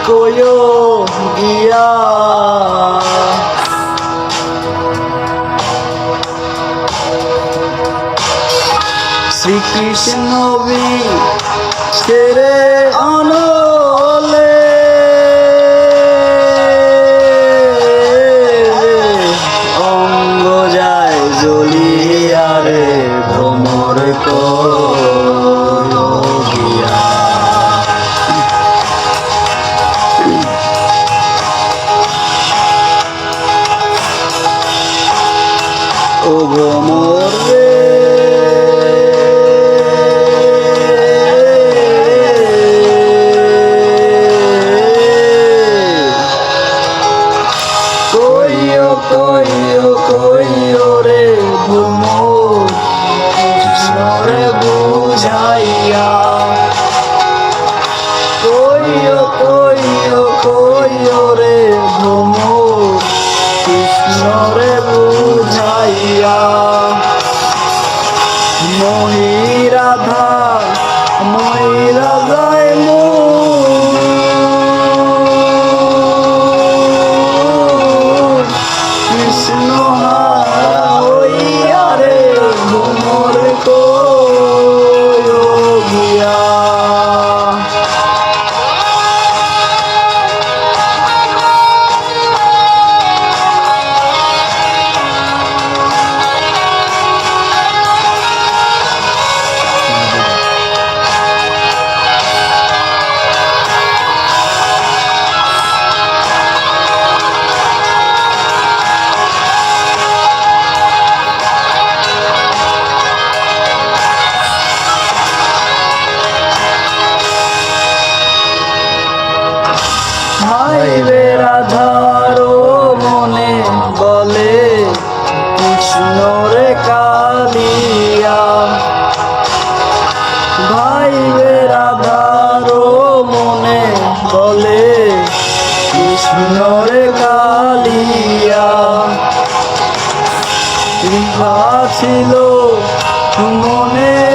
কইও গিয়া শ্রীকৃষ্ণ ছেড়ে অনলে অঙ্গ যায় জ্বলিয়া রে ভ্রমর গিয়া ও ভ্রমর রে কইও রে ভ্রমর কৃষ্ণরে বুঝাইয়া কইও রে ভ্রমর কৃষ্ণরে বুঝাইয়া মই রাধায় কৃষ্ণ হইয়া রে ভ্রমর কইও গিয়া ভাইবে রাধারো মনে বলে কৃষ্ণ রে কালিয়া ভাইবে রাধারো মনে বলে কৃষ্ণ রে কালিয়া ছিল মনে